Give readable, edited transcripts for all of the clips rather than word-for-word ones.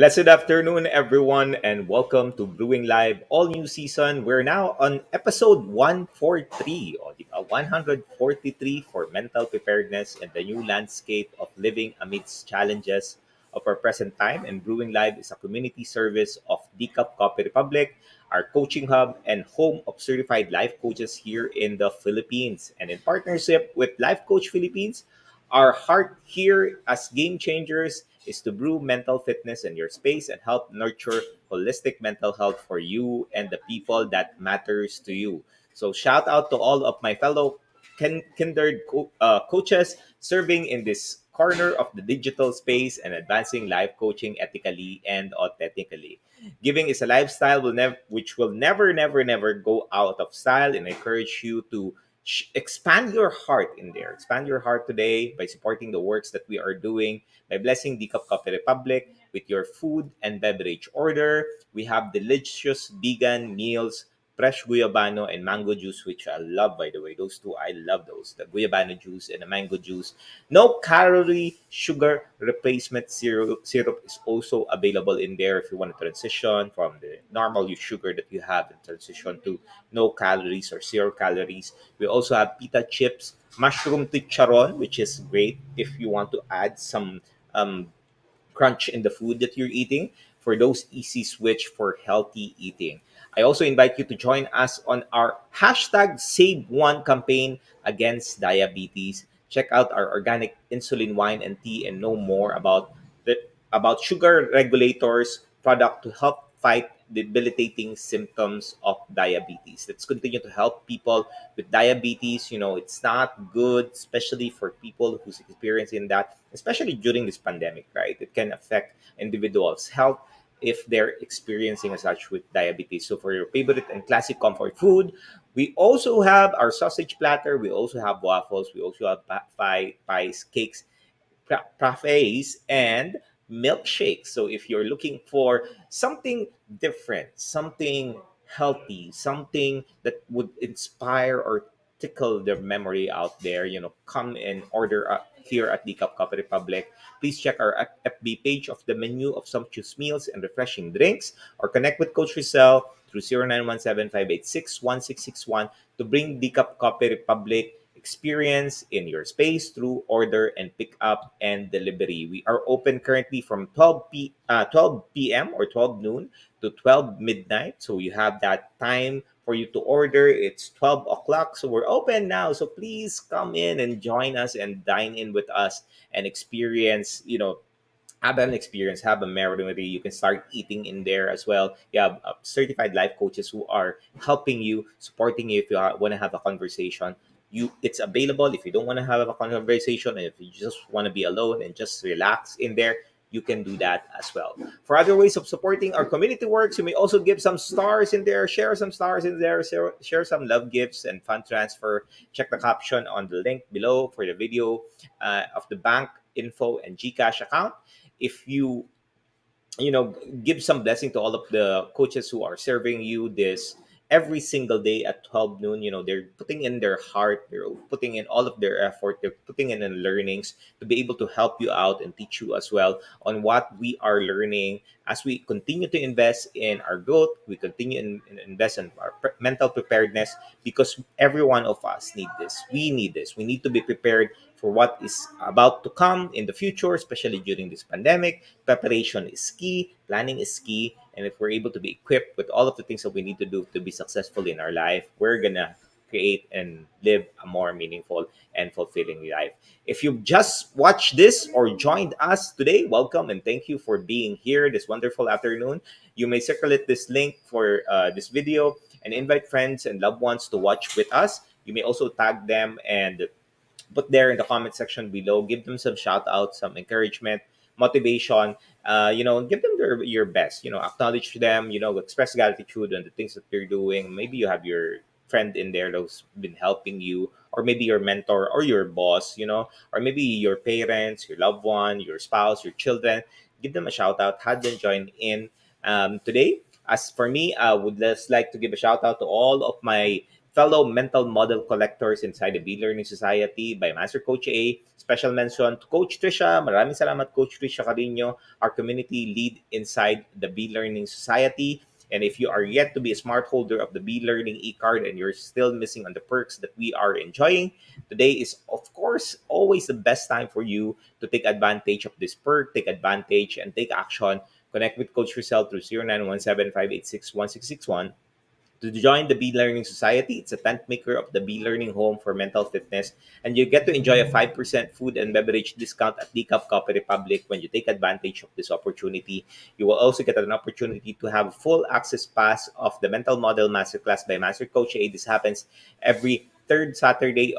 Blessed afternoon, everyone, and welcome to Brewing Live All New Season. We're now on episode 143, or the 143 for mental preparedness and the new landscape of living amidst challenges of our present time. And Brewing Live is a community service of DCAP Copy Republic, our coaching hub and home of certified life coaches here in the Philippines. And in partnership with Life Coach Philippines, our heart here as game changers is to brew mental fitness in your space and help nurture holistic mental health for you and the people that matters to you. So shout out to all of my fellow coaches serving in this corner of the digital space and advancing life coaching ethically and authentically. Giving is a lifestyle which will never go out of style, and I encourage you to expand your heart in there. Expand your heart today by supporting the works that we are doing, by blessing the Cup Coffee Republic with your food and beverage order. We have delicious vegan meals, fresh guyabano and mango juice, which I love, by the way. Those two, I love those. The guyabano juice and the mango juice. No calorie sugar replacement syrup is also available in there if you want to transition from the normal sugar that you have and transition to no calories or 0 calories. We also have pita chips, mushroom chicharon, which is great if you want to add some um, crunch in the food that you're eating for those easy switch for healthy eating. I also invite you to join us on our hashtag Save One campaign against diabetes. Check out our organic insulin wine and tea and know more about sugar regulators product to help fight debilitating symptoms of diabetes. Let's continue to help people with diabetes. It's not good, especially for people who's experiencing that, especially during this pandemic, right? It can affect individuals' health if they're experiencing as such with diabetes. So for your favorite and classic comfort food, we also have our sausage platter. We also have waffles. We also have pies, cakes, parfaits, and milkshakes. So if you're looking for something different, something healthy, something that would inspire or tickle their memory out there, come and order here at the Cup Coffee Republic. Please check our FB page of the menu of sumptuous meals and refreshing drinks, or connect with Coach Rezzhel through 0917-586-1661 to bring the Cup Coffee Republic experience in your space through order and pick up and delivery. We are open currently from 12 p.m. or 12 noon to 12 midnight. So you have that time for you to order. It's 12 o'clock. So we're open now. So please come in and join us and dine in with us and experience, have an experience, have a memory. You can start eating in there as well. You have certified life coaches who are helping you, supporting you if you want to have a conversation. It's available if you don't want to have a conversation, and if you just want to be alone and just relax in there, you can do that as well. For other ways of supporting our community works, you may also give some stars in there, share some stars in there, share some love gifts and fund transfer. Check the caption on the link below for the video of the bank info and GCash account. If you give some blessing to all of the coaches who are serving you this every single day at 12 noon. They're putting in their heart, they're putting in all of their effort, they're putting in learnings to be able to help you out and teach you as well on what we are learning as we continue to invest in our growth. We continue in invest in our mental preparedness, because every one of us need this. We need to be prepared for what is about to come in the future, especially during this pandemic. Preparation is key, planning is key, and if we're able to be equipped with all of the things that we need to do to be successful in our life, we're gonna create and live a more meaningful and fulfilling life. If you've just watched this or joined us today, welcome and thank you for being here this wonderful afternoon. You may circulate this link for this video and invite friends and loved ones to watch with us. You may also tag them and put there in the comment section below. Give them some shout out, some encouragement, motivation. Give them your best. Acknowledge them. Express gratitude on the things that they're doing. Maybe you have your friend in there who's been helping you, or maybe your mentor or your boss. Or maybe your parents, your loved one, your spouse, your children. Give them a shout out. Have them join in today. As for me, I would just like to give a shout out to all of my fellow mental model collectors inside the B-Learning Society by Master Coach A. Special mention to Coach Trisha. Maraming salamat, Coach Trisha Carino, our community lead inside the B-Learning Society. And if you are yet to be a smart holder of the B-Learning e-card and you're still missing on the perks that we are enjoying, today is, of course, always the best time for you to take advantage of this perk, take advantage and take action. Connect with Coach Rezzhel through 0917-586-1661 to join the Be Learning Society. It's a tent maker of the Be Learning Home for Mental Fitness, and you get to enjoy a 5% food and beverage discount at Decaf Coffee Republic when you take advantage of this opportunity. You will also get an opportunity to have full access pass of the Mental Model Masterclass by Master Coach A. This happens every fourth Saturday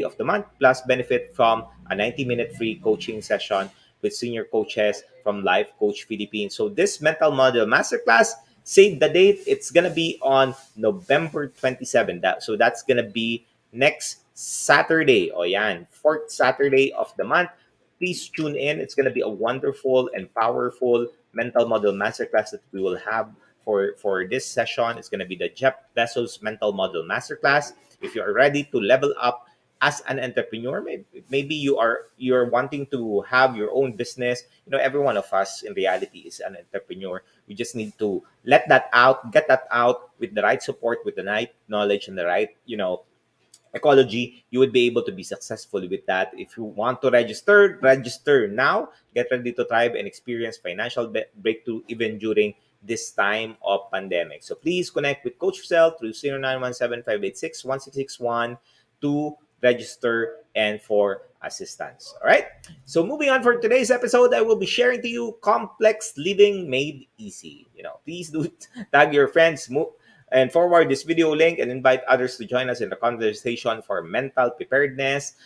of the month, plus benefit from a 90-minute free coaching session with senior coaches from Life Coach Philippines. So this Mental Model Masterclass, save the date. It's gonna be on November 27th. So that's gonna be next Saturday. O yan, fourth Saturday of the month. Please tune in. It's gonna be a wonderful and powerful mental model masterclass that we will have for this session. It's gonna be the Jeff Bezos Mental Model Masterclass. If you are ready to level up as an entrepreneur, maybe you're wanting to have your own business. Every one of us in reality is an entrepreneur. We just need to let that out, get that out with the right support, with the right knowledge and the right ecology. You would be able to be successful with that. If you want to register now. Get ready to thrive and experience financial breakthrough even during this time of pandemic. So please connect with Coach Rezzhel through 0917-586-1661 to register and for assistance. All right. So moving on, for today's episode, I will be sharing to you complex living made easy. Please do tag your friends, and forward this video link and invite others to join us in the conversation for mental preparedness.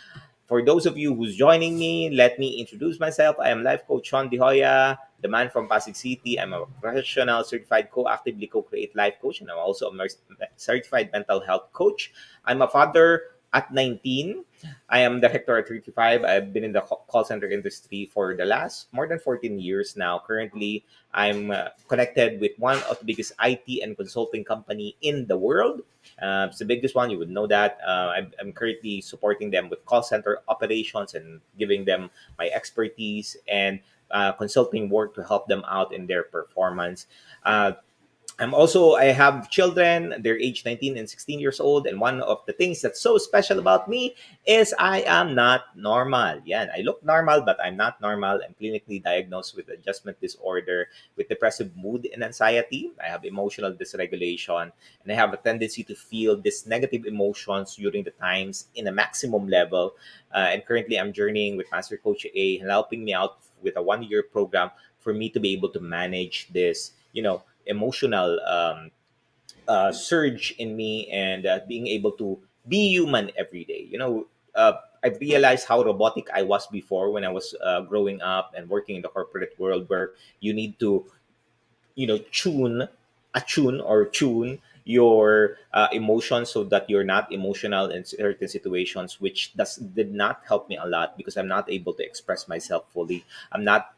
For those of you who's joining me, let me introduce myself. I am Life Coach Shaun, the man from Pasig City. I'm a professional certified co-actively co-create life coach, and I'm also a certified mental health coach. I'm a father at 19. I am director at 35. I've been in the call center industry for the last more than 14 years now. Currently, I'm connected with one of the biggest IT and consulting company in the world. It's the biggest one. You would know that. I'm currently supporting them with call center operations and giving them my expertise and consulting work to help them out in their performance. I have children. They're age 19 and 16 years old. And one of the things that's so special about me is I am not normal. Yeah, I look normal, but I'm not normal. I'm clinically diagnosed with adjustment disorder, with depressive mood and anxiety. I have emotional dysregulation, and I have a tendency to feel these negative emotions during the times in a maximum level. And currently, I'm journeying with Master Coach A, helping me out with a 1-year program for me to be able to manage this, emotional surge in me, and being able to be human every day. I've realized how robotic I was before when I was growing up and working in the corporate world, where you need to tune your emotions so that you're not emotional in certain situations, which did not help me a lot because I'm not able to express myself fully. I'm not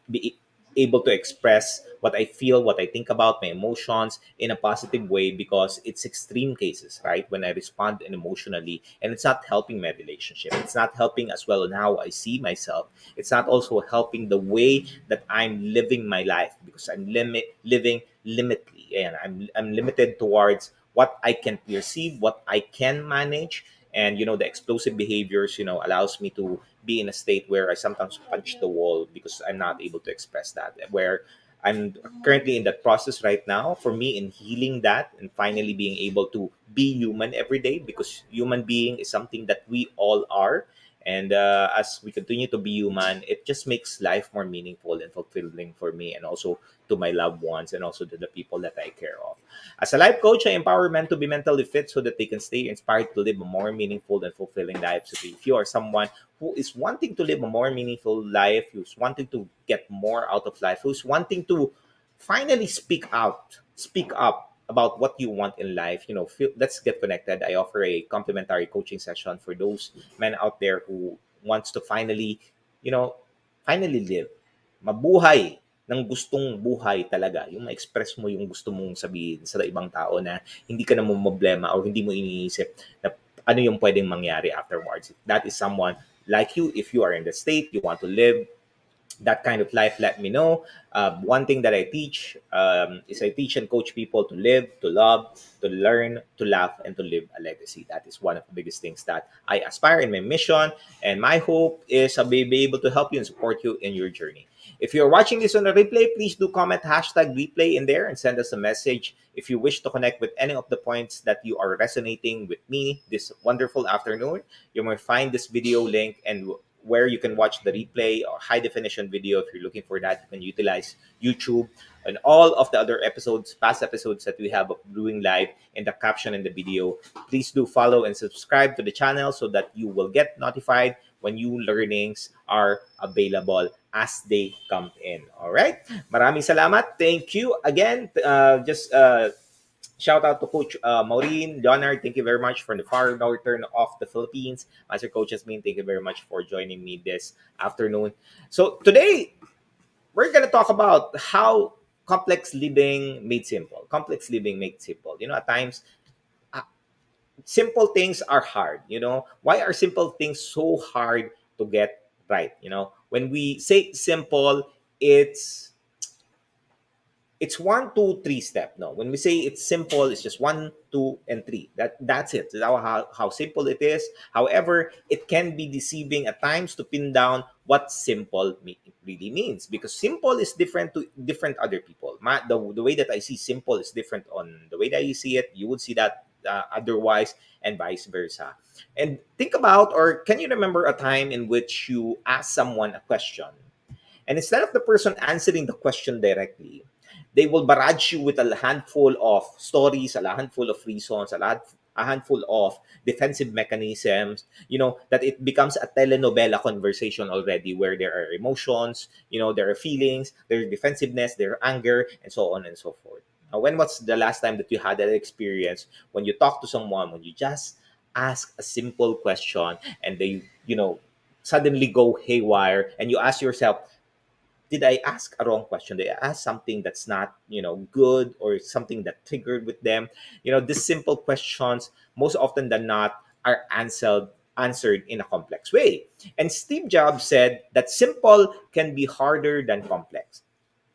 able to express what I feel, what I think about, my emotions in a positive way, because it's extreme cases, right? When I respond emotionally, and it's not helping my relationship. It's not helping as well on how I see myself. It's not also helping the way that I'm living my life, because I'm living limitly, and I'm limited towards what I can perceive, what I can manage. And the explosive behaviors allows me to be in a state where I sometimes punch the wall because I'm not able to express that, where I'm currently in that process right now for me in healing that and finally being able to be human every day, because human being is something that we all are. And as we continue to be human, it just makes life more meaningful and fulfilling for me, and also to my loved ones, and also to the people that I care of. As a life coach, I empower men to be mentally fit so that they can stay inspired to live a more meaningful and fulfilling life. So if you are someone who is wanting to live a more meaningful life, who's wanting to get more out of life, who's wanting to finally speak up about what you want in life, let's get connected. I offer a complimentary coaching session for those men out there who wants to finally, you know, finally live, mabuhay ng gustong buhay talaga, yung ma-express mo yung gusto mong sabihin sa ibang tao na hindi ka na problema or hindi mo iniisip na ano yung pwedeng mangyari afterwards. If that is someone like you, if you are in the state, you want to live that kind of life, let me know. One thing that I teach is I teach and coach people to live, to love, to learn, to laugh, and to live a legacy. That is one of the biggest things that I aspire in my mission. And my hope is I'll be able to help you and support you in your journey. If you're watching this on a replay, please do comment hashtag replay in there and send us a message. If you wish to connect with any of the points that you are resonating with me this wonderful afternoon, you may find this video link and where you can watch the replay or high definition video. If you're looking for that, you can utilize YouTube and all of the other episodes, past episodes that we have of Brewing Live in the caption in the video. Please do follow and subscribe to the channel so that you will get notified when new learnings are available as they come in. All right. Maraming salamat. Thank you again. Just shout out to Coach Maureen, Leonard. Thank you very much from the far northern of the Philippines. Master Coach Jasmine, thank you very much for joining me this afternoon. So today, we're going to talk about how complex living made simple. Complex living made simple. You know, at times, uh, simple things are hard. You know, why are simple things so hard to get right? You know, when we say simple, it's it's one, two, three step. No, when we say it's simple, it's just one, two, and three. That's it. That's how simple it is. However, it can be deceiving at times to pin down what simple really means, because simple is different to different other people. The way that I see simple is different on the way that you see it. You would see that otherwise, and vice versa. And think about, or can you remember a time in which you asked someone a question, and instead of the person answering the question directly, they will barrage you with a handful of stories, a handful of reasons, a handful of defensive mechanisms, you know, that it becomes a telenovela conversation already, where there are emotions, you know, there are feelings, there's defensiveness, there are anger, and so on and so forth. Now, when was the last time that you had that experience when you talk to someone, when you just ask a simple question and they, you know, suddenly go haywire, and you ask yourself, did I ask a wrong question? Did I ask something that's not, you know, good, or something that triggered with them? You know, these simple questions, most often than not, are answered in a complex way. And Steve Jobs said that simple can be harder than complex.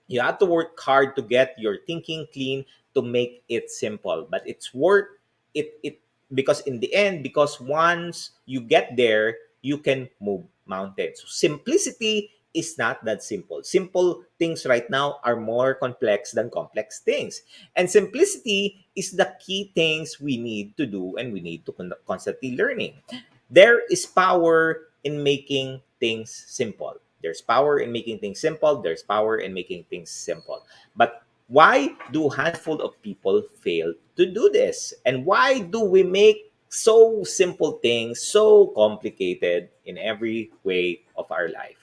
You have to work hard to get your thinking clean to make it simple, but it's worth it, because in the end, because once you get there, you can move mountains. So simplicity is not that simple. Simple things right now are more complex than complex things, and simplicity is the key things we need to do, and we need to constantly learning. There is power in making things simple. There's power in making things simple. There's power in making things simple. But why do handful of people fail to do this? And why do we make so simple things so complicated in every way of our life?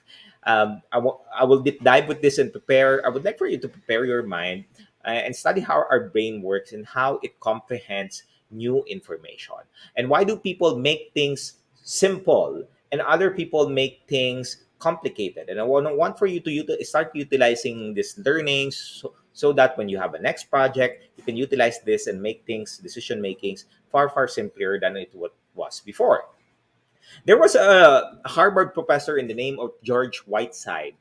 I will deep dive with this and prepare. I would like for you to prepare your mind and study how our brain works and how it comprehends new information. And why do people make things simple and other people make things complicated? And I want for you to start utilizing these learnings, so that when you have a next project, you can utilize this and make things, decision makings, far simpler than it was before. There was a Harvard professor in the name of George Whiteside,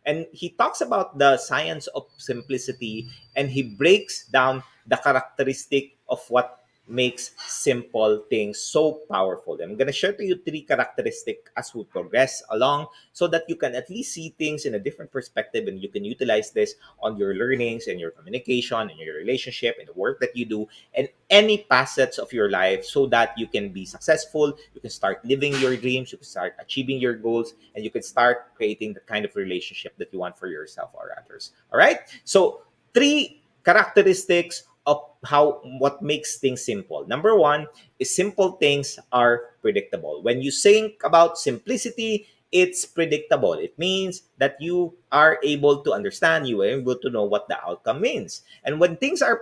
and he talks about the science of simplicity, and he breaks down the characteristic of what makes simple things so powerful. I'm going to share to you three characteristics as we progress along, so that you can at least see things in a different perspective, and you can utilize this on your learnings and your communication and your relationship and the work that you do, and any facets of your life, so that you can be successful, you can start living your dreams, you can start achieving your goals, and you can start creating the kind of relationship that you want for yourself or others. All right? So, three characteristics of how what makes things simple. Number one is simple things are predictable. When you think about simplicity, it's predictable. It means that you are able to understand, you are able to know what the outcome means. And when things are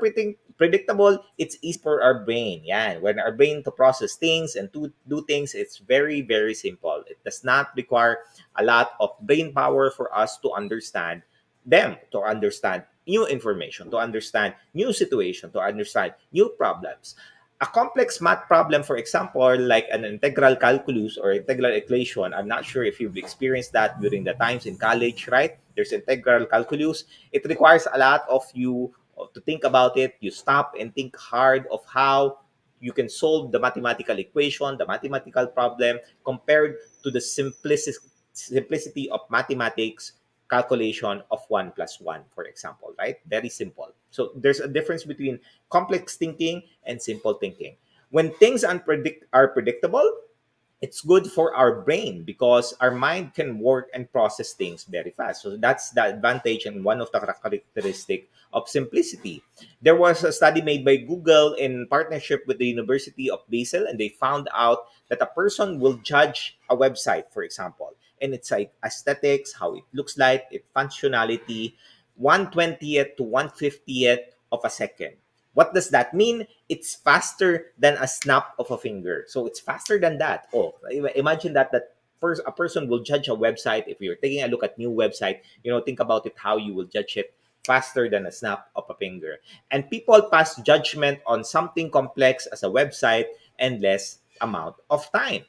predictable, it's easy for our brain. Yeah, when our brain to process things and to do things, it's very simple. It does not require a lot of brain power for us to understand them to understand new information, to understand new situation, to understand new problems. A complex math problem, for example, like an integral calculus or integral equation, I'm not sure if you've experienced that during the times in college, right? There's integral calculus. It requires a lot of you to think about it. You stop and think hard of how you can solve the mathematical equation, the mathematical problem, compared to the simplicity of mathematics calculation of 1 plus 1, for example, right? Very simple. So there's a difference between complex thinking and simple thinking. When things are predictable, it's good for our brain because our mind can work and process things very fast. So that's the advantage and one of the characteristic of simplicity. There was a study made by Google in partnership with the University of Basel, and they found out that a person will judge a website, for example, and it's like aesthetics, how it looks like, its functionality, 1/20th to 1/50th of a second. What does that mean? It's faster than a snap of a finger. So it's faster than that. Oh, imagine that first a person will judge a website. If you're taking a look at new website, think about it how you will judge it faster than a snap of a finger. And people pass judgment on something complex as a website in less amount of time.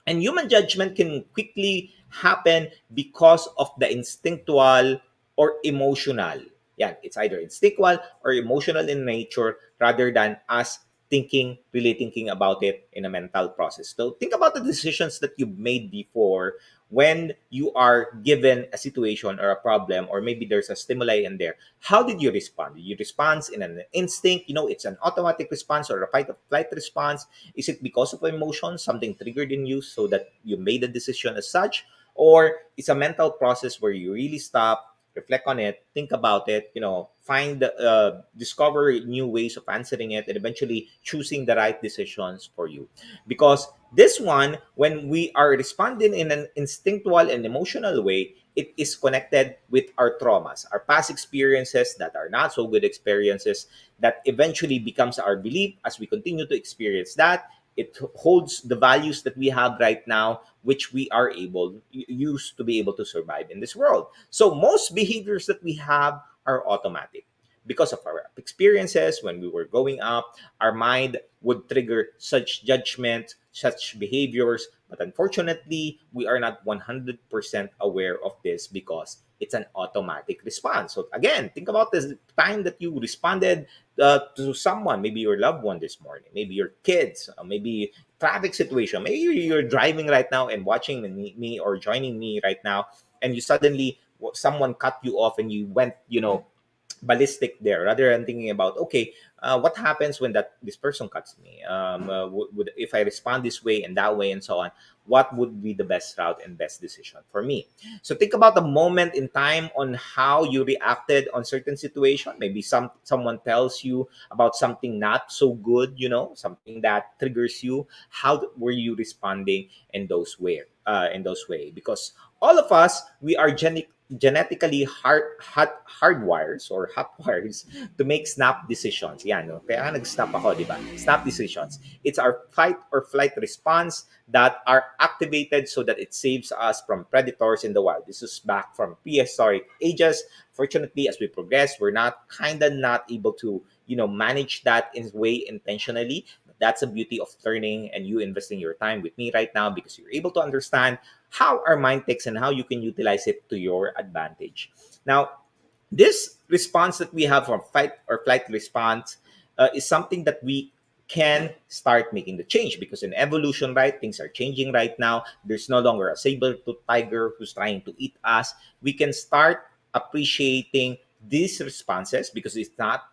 And human judgment can quickly happen because of the instinctual or emotional. Yeah, it's either instinctual or emotional in nature rather than us really thinking about it in a mental process. So think about the decisions that you've made before when you are given a situation or a problem, or maybe there's a stimuli in there. How did you respond? Did you respond in an instinct? It's an automatic response or a fight or flight response. Is it because of emotion, something triggered in you so that you made a decision as such? Or it's a mental process where you really stop, reflect on it, think about it, discover new ways of answering it, and eventually choosing the right decisions for you. Because this one, when we are responding in an instinctual and emotional way, it is connected with our traumas, our past experiences that are not so good experiences that eventually becomes our belief as we continue to experience that. It holds the values that we have right now, which we are able use to be able to survive in this world. So most behaviors that we have are automatic because of our experiences when we were growing up. Our mind would trigger such judgment, such behaviors, but unfortunately we are not 100% aware of this because it's an automatic response. So again, think about the time that you responded to someone, maybe your loved one this morning, maybe your kids, maybe traffic situation, maybe you're driving right now and watching me or joining me right now, and you suddenly someone cut you off and you went ballistic there rather than thinking about, okay, what happens when this person cuts me, if I respond this way and that way and so on, what would be the best route and best decision for me? So think about the moment in time on how you reacted on certain situation. Maybe someone tells you about something not so good, something that triggers you. How were you responding in those way? Because all of us, we are genetically hardwires or hotwires to make snap decisions. Yan, no? Kaya nga nag-snap ako, di ba? Snap decisions. It's our fight or flight response that are activated so that it saves us from predators in the wild. This is back from prehistoric ages. Fortunately, as we progress, we're not able to, manage that in way intentionally. That's the beauty of learning and you investing your time with me right now, because you're able to understand how our mind ticks and how you can utilize it to your advantage. Now, this response that we have from fight or flight response is something that we can start making the change, because in evolution, right, things are changing right now. There's no longer a saber-toothed tiger who's trying to eat us. We can start appreciating these responses because it's not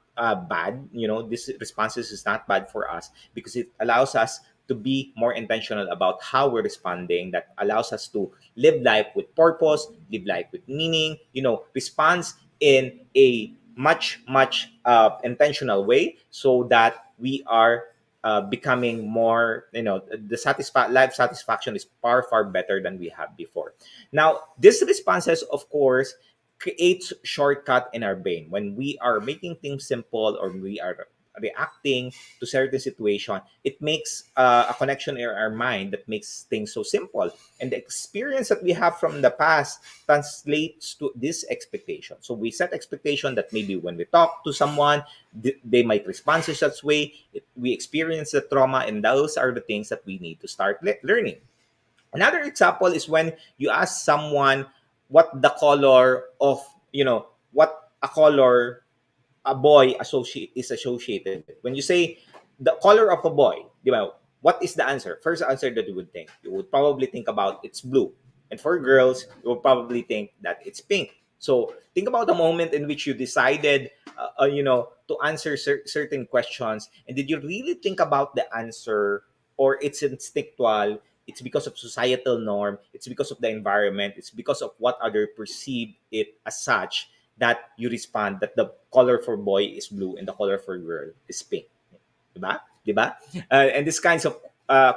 bad. These responses is not bad for us because it allows us to be more intentional about how we're responding. That allows us to live life with purpose, live life with meaning, response in a much intentional way, so that we are becoming more, the life satisfaction is far better than we had before. Now, these responses, of course, creates shortcut in our brain when we are making things simple, or we are reacting to certain situation, it makes a connection in our mind that makes things so simple. And the experience that we have from the past translates to this expectation. So we set expectation that maybe when we talk to someone, they might respond to such way. We experience the trauma, and those are the things that we need to start learning. Another example is when you ask someone what the color of, what a color a boy is associated with. When you say the color of a boy, di ba, what is the answer? First answer that you would think. You would probably think about it's blue. And for girls, you would probably think that it's pink. So think about the moment in which you decided, to answer certain questions. And did you really think about the answer, or it's instinctual? It's because of societal norm. It's because of the environment. It's because of what other perceive it as such, that you respond that the color for boy is blue and the color for girl is pink. Diba? Diba? And these kinds of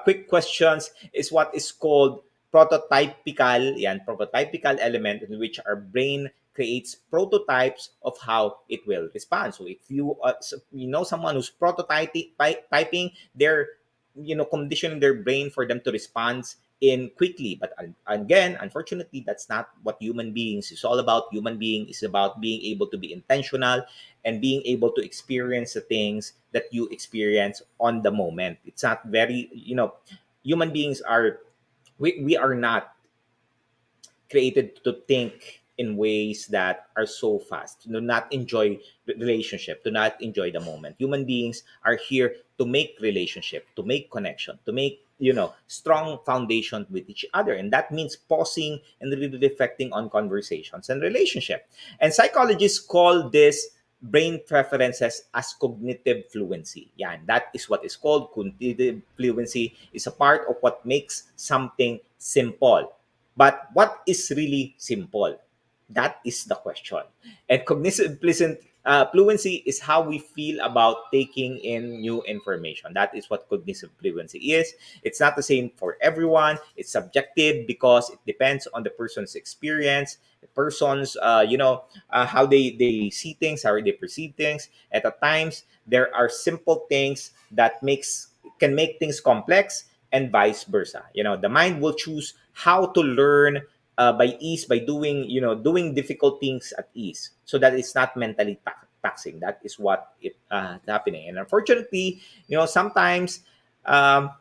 quick questions is what is called prototypical element, in which our brain creates prototypes of how it will respond. So if you know someone who's prototyping, they're conditioning their brain for them to respond in quickly. But again, unfortunately, that's not what human beings is all about. Human being is about being able to be intentional and being able to experience the things that you experience on the moment. It's not very, human beings are, we are not created to think in ways that are so fast, to not enjoy relationship, to not enjoy the moment. Human beings are here to make relationship, to make connection, to make, strong foundation with each other. And that means pausing and really reflecting on conversations and relationship. And psychologists call this brain preferences as cognitive fluency. Yeah, and that is what is called cognitive fluency. Is a part of what makes something simple. But what is really simple? That is the question. And cognitive fluency is how we feel about taking in new information. That is what cognitive fluency is. It's not the same for everyone. It's subjective because it depends on the person's experience, the person's, how they see things, how they perceive things. At times, there are simple things that can make things complex, and vice versa. The mind will choose how to learn by ease, by doing difficult things at ease, so that it's not mentally taxing. That is what it happening. And unfortunately, sometimes um,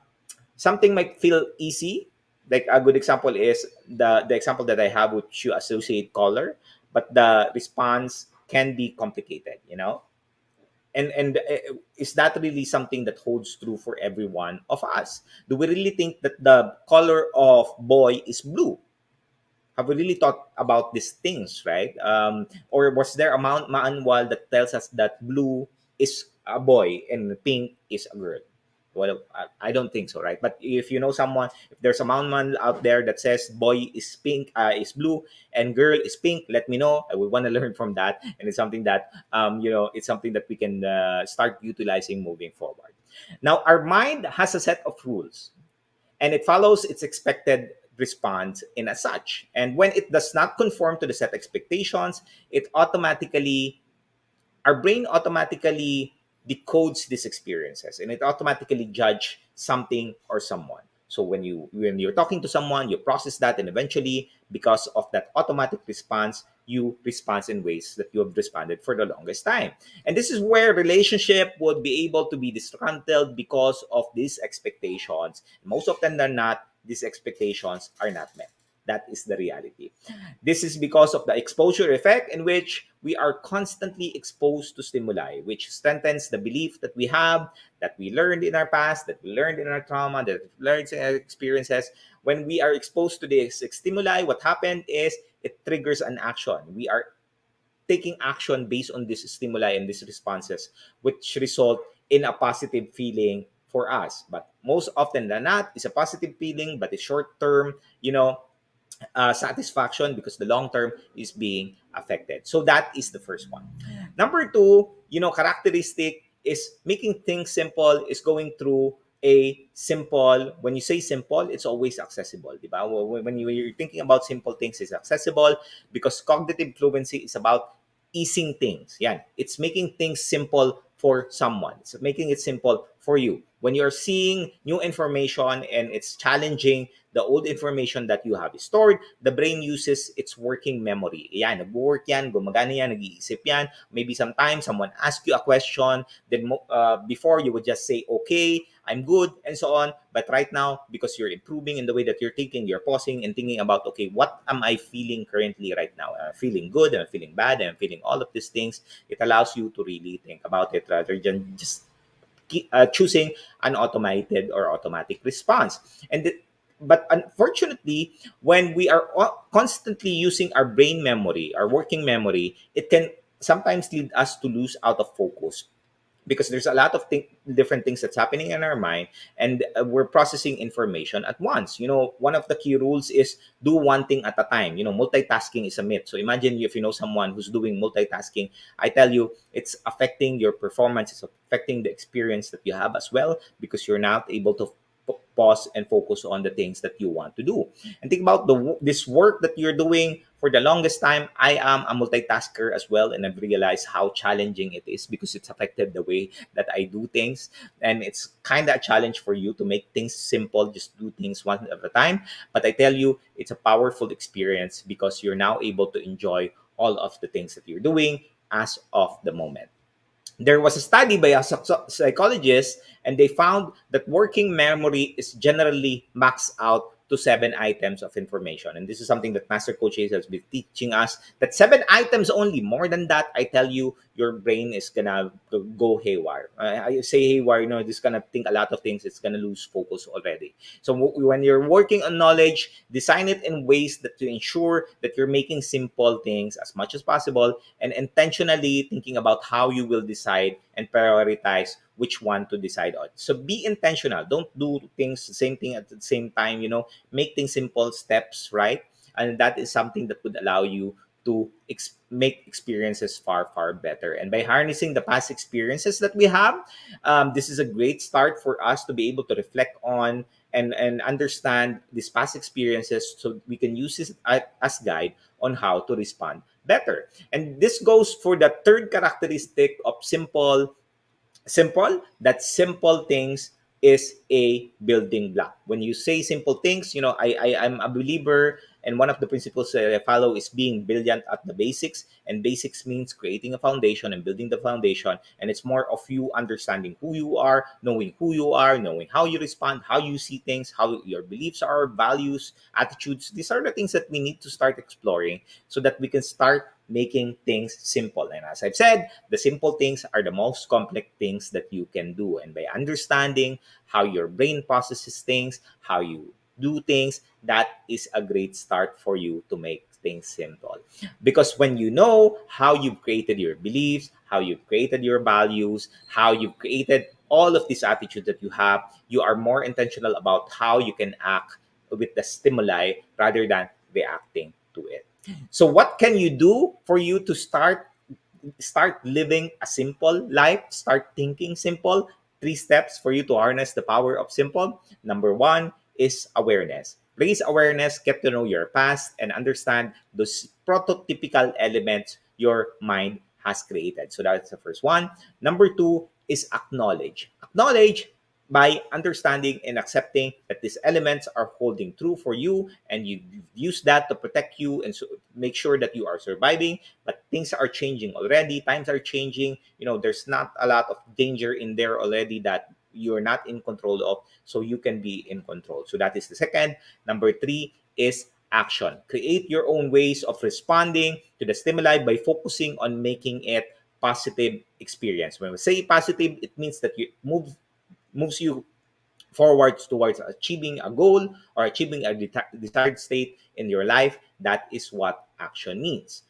something might feel easy. Like a good example is the example that I have, which you associate color, but the response can be complicated. And is that really something that holds true for every one of us? Do we really think that the color of boy is blue? Have we really thought about these things, right? Or was there a manual that tells us that blue is a boy and pink is a girl? Well, I don't think so, right? But if you know someone, if there's a manual out there that says boy is pink, is blue, and girl is pink, let me know. I would want to learn from that, and it's something that it's something that we can start utilizing moving forward. Now, our mind has a set of rules, and it follows its expected response in as such. And when it does not conform to the set expectations, it automatically our brain automatically decodes these experiences, and it automatically judge something or someone. So when you're talking to someone, you process that, and eventually, because of that automatic response, you respond in ways that you have responded for the longest time. And this is where relationship would be able to be disgruntled because of these expectations. Most often than not, these expectations are not met. That is the reality. This is because of the exposure effect, in which we are constantly exposed to stimuli, which strengthens the belief that we have, that we learned in our past, that we learned in our trauma, that we learned in our experiences. When we are exposed to this stimuli, what happened is it triggers an action. We are taking action based on this stimuli and these responses, which result in a positive feeling for us. But most often than not, it's a positive feeling, but it's short term, satisfaction, because the long term is being affected. So that is the first one. Number two, characteristic is making things simple, is going through a simple. When you say simple, it's always accessible, diba? When you're thinking about simple things, it's accessible, because cognitive fluency is about easing things. Yeah, it's making things simple for someone. It's making it simple for you. When you're seeing new information and it's challenging the old information that you have stored, the brain uses its working memory. Yan, nag-work yan, gumagana yan, nag-iisip yan. Maybe sometimes someone asks you a question, then before you would just say, okay, I'm good, and so on. But right now, because you're improving in the way that you're thinking, you're pausing and thinking about, okay, what am I feeling currently right now? Am I feeling good? Am I feeling bad? Am I feeling all of these things? It allows you to really think about it rather than just choosing an automated or automatic response. But unfortunately, when we are constantly using our brain memory, our working memory, it can sometimes lead us to lose out of focus because there's a lot of different things that's happening in our mind, and we're processing information at once. One of the key rules is do one thing at a time. Multitasking is a myth. So imagine if you know someone who's doing multitasking, I tell you, it's affecting your performance, it's affecting the experience that you have as well, because you're not able to pause and focus on the things that you want to do. And think about this work that you're doing. For the longest time, I am a multitasker as well, and I've realized how challenging it is because it's affected the way that I do things. And it's kind of a challenge for you to make things simple, just do things one at a time. But I tell you, it's a powerful experience because you're now able to enjoy all of the things that you're doing as of the moment. There was a study by a psychologist, and they found that working memory is generally maxed out to 7 items of information. And this is something that Master Coach has been teaching us, that 7 items only. More than that, I tell you, your brain is gonna go haywire. I say haywire, it's gonna think a lot of things. It's gonna lose focus already. So when you're working on knowledge, design it in ways that to ensure that you're making simple things as much as possible, and intentionally thinking about how you will decide and prioritize which one to decide on. So be intentional. Don't do things the same thing at the same time. Make things simple steps, right? And that is something that would allow you to make experiences far, far better. And by harnessing the past experiences that we have, this is a great start for us to be able to reflect on and understand these past experiences, so we can use this as guide on how to respond better. And this goes for the third characteristic of that simple things is a building block. When you say simple things, I'm a believer, and one of the principles that I follow is being brilliant at the basics. And basics means creating a foundation and building the foundation. And it's more of you understanding who you are, knowing how you respond, how you see things, how your beliefs are, values, attitudes. These are the things that we need to start exploring so that we can start making things simple. And as I've said, the simple things are the most complex things that you can do. And by understanding how your brain processes things, how you do things, that is a great start for you to make things simple. Because when you know how you've created your beliefs, how you've created your values, how you've created all of these attitudes that you have, you are more intentional about how you can act with the stimuli rather than reacting to it. So what can you do for you to start living a simple life, start thinking simple? 3 steps for you to harness the power of simple. Number 1 is awareness. Raise awareness, get to know your past, and understand those prototypical elements your mind has created. So that's the first one. Number 2 is acknowledge. Acknowledge by understanding and accepting that these elements are holding true for you, and you use that to protect you and so make sure that you are surviving. But things are changing already, times are changing, there's not a lot of danger in there already that you're not in control of, so you can be in control. So that is the second. Number 3 is action. Create your own ways of responding to the stimuli by focusing on making it positive experience. When we say positive, it means that you moves you forwards towards achieving a goal or achieving a desired state in your life. That is what action means.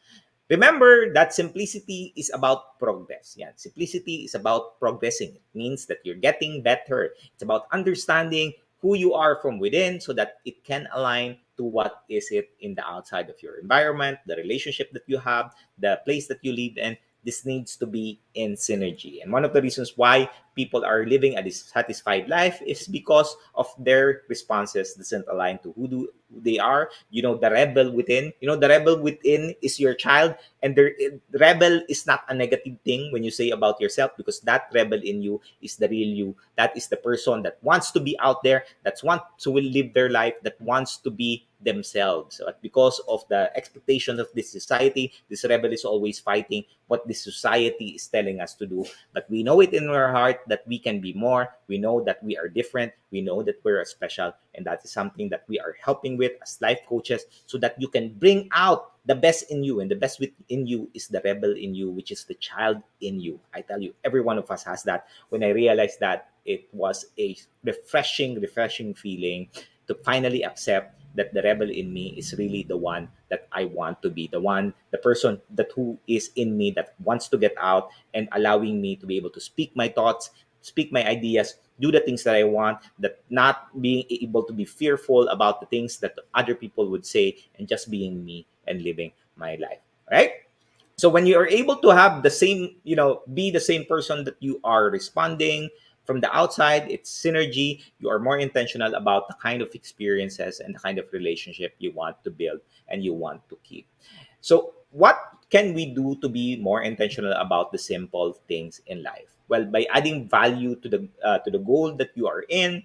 Remember that simplicity is about progress. Yeah, simplicity is about progressing. It means that you're getting better. It's about understanding who you are from within so that it can align to what is it in the outside of your environment, the relationship that you have, the place that you live in. This needs to be in synergy. And one of the reasons why people are living a dissatisfied life is because of their responses doesn't align to who they are. The rebel within. The rebel within is your child, and the rebel is not a negative thing when you say about yourself, because that rebel in you is the real you. That is the person that wants to be out there, that wants to will live their life, that wants to be themselves. But because of the expectations of this society, this rebel is always fighting what this society is telling us to do. But we know it in our heart that we can be more. We know that we are different. We know that we're special. And that is something that we are helping with as life coaches, so that you can bring out the best in you. And the best within you is the rebel in you, which is the child in you. I tell you, every one of us has that. When I realized that, it was a refreshing feeling to finally accept that the rebel in me is really the one that I want to be, the person that who is in me that wants to get out, and allowing me to be able to speak my thoughts, speak my ideas, do the things that I want, that not being able to be fearful about the things that other people would say, and just being me and living my life. Right? So when you are able to have the same, be the same person that you are responding from the outside, it's synergy. You are more intentional about the kind of experiences and the kind of relationship you want to build and you want to keep. So what can we do to be more intentional about the simple things in life? Well, by adding value to the goal that you are in,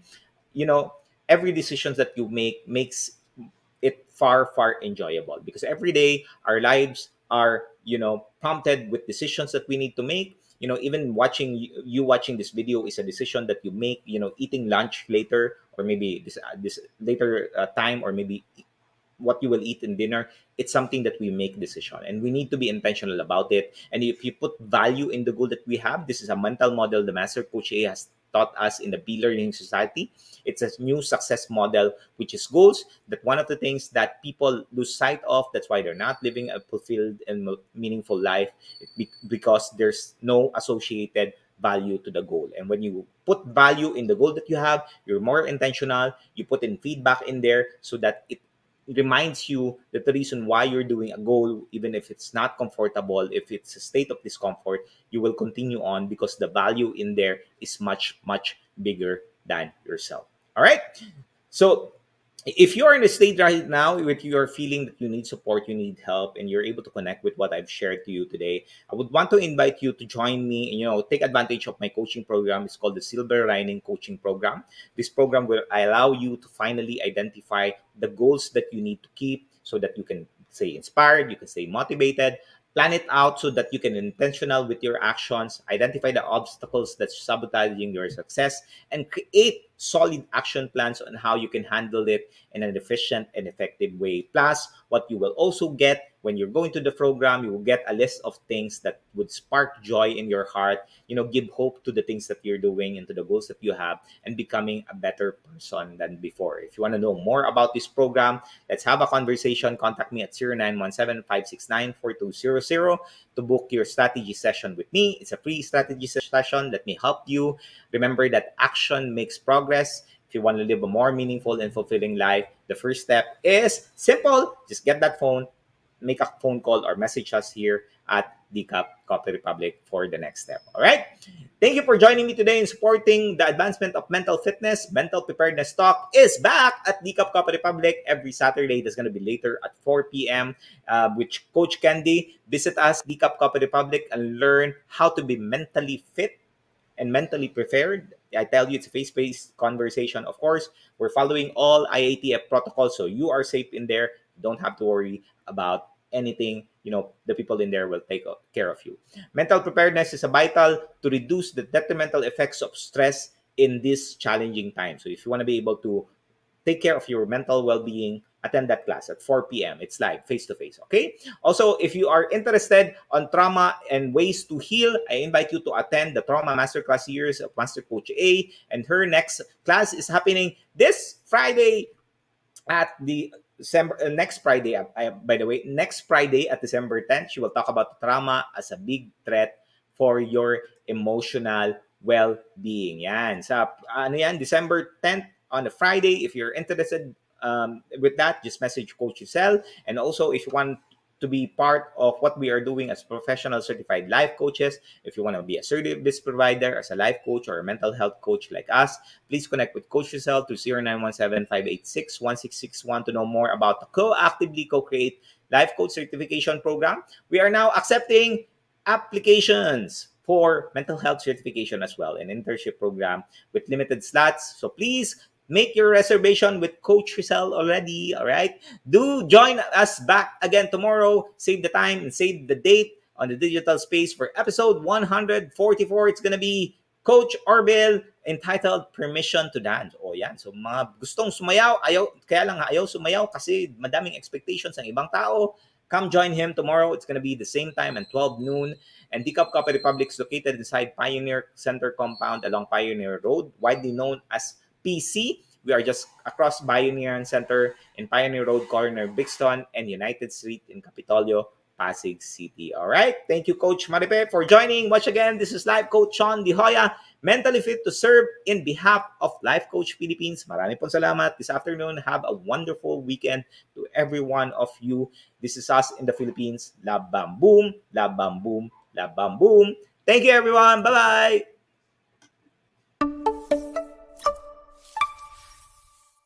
you know every decision that you make makes it far enjoyable, because every day our lives are prompted with decisions that we need to make. Even watching you watching this video is a decision that you make. Eating lunch later, or maybe this later time, or maybe what you will eat in dinner, it's something that we make decision, and we need to be intentional about it. And if you put value in the goal that we have, this is a mental model the master coach A has taught us in the B Learning Society. It's a new success model, which is goals, that one of the things that people lose sight of, that's why they're not living a fulfilled and meaningful life, because there's no associated value to the goal. And when you put value in the goal that you have, you're more intentional. You put in feedback in there, so that it reminds you that the reason why you're doing a goal, even if it's not comfortable, if it's a state of discomfort, you will continue on, because the value in there is much bigger than yourself. All right. So if you're in a state right now with you're feeling that you need support, you need help, and you're able to connect with what I've shared to you today, I would want to invite you to join me and take advantage of my coaching program. It's called the Silver Lining Coaching Program. This program will allow you to finally identify the goals that you need to keep, so that you can stay inspired, you can stay motivated. Plan it out so that you can intentional with your actions, identify the obstacles that's sabotaging your success, and create solid action plans on how you can handle it in an efficient and effective way. Plus, what you will also get when you're going to the program, you will get a list of things that would spark joy in your heart, give hope to the things that you're doing and to the goals that you have, and becoming a better person than before. If you want to know more about this program, let's have a conversation. Contact me at 0917-569-4200 to book your strategy session with me. It's a free strategy session. Let me help you. Remember that action makes progress. If you want to live a more meaningful and fulfilling life, the first step is simple. Just get that phone, make a phone call, or message us here at DCAP Copy Republic for the next step. All right. Thank you for joining me today in supporting the advancement of mental fitness. Mental Preparedness Talk is back at DCAP Copy Republic every Saturday. That's going to be later at 4 p.m. With Coach Candy. Visit us, DCAP Copy Republic, and learn how to be mentally fit and mentally prepared. I tell you, it's a face-to-face conversation. Of course, we're following all IATF protocols, so you are safe in there. You don't have to worry about anything. The people in there will take care of you. Mental preparedness is a vital to reduce the detrimental effects of stress in this challenging time. So if you want to be able to take care of your mental well-being, attend that class at 4 p.m. It's live, face-to-face, okay? Also, if you are interested on trauma and ways to heal, I invite you to attend the Trauma Masterclass Series of Master Coach A, and her next class is happening this Friday at the December next Friday. By the way, next Friday at December 10th, she will talk about trauma as a big threat for your emotional well-being. Yan. Sa December 10th on a Friday. If you're interested with that, just message Coach Rezzhel. And also, if you want to be part of what we are doing as professional certified life coaches. If you want to be a service provider as a life coach or a mental health coach like us, please connect with Coach Rezzhel to 0917-586-1661 to know more about the co-actively co-create life coach certification program. We are now accepting applications for mental health certification as well, an internship program with limited slots. So please make your reservation with Coach Rezzhel already. All right. Do join us back again tomorrow. Save the time and save the date on the digital space for episode 144. It's gonna be Coach Orville entitled Permission to Dance. O yan. So mga gustong sumayaw, kaya lang ayaw sumayaw kasi madaming expectations ng ibang tao. Come join him tomorrow. It's gonna be the same time at 12 noon. And Decaf Coffee Republic is located inside Pioneer Center compound along Pioneer Road, widely known as PC. We are just across Pioneer Center in Pioneer Road corner, Brixton, and United Street in Capitolio, Pasig City. All right. Thank you, Coach Maripe, for joining. Once again, this is Life Coach Shaun Joya, mentally fit to serve in behalf of Life Coach Philippines. Marami pong salamat this afternoon. Have a wonderful weekend to every one of you. This is us in the Philippines. Lab bam boom, lab bam boom, lab bam boom. Thank you, everyone. Bye-bye.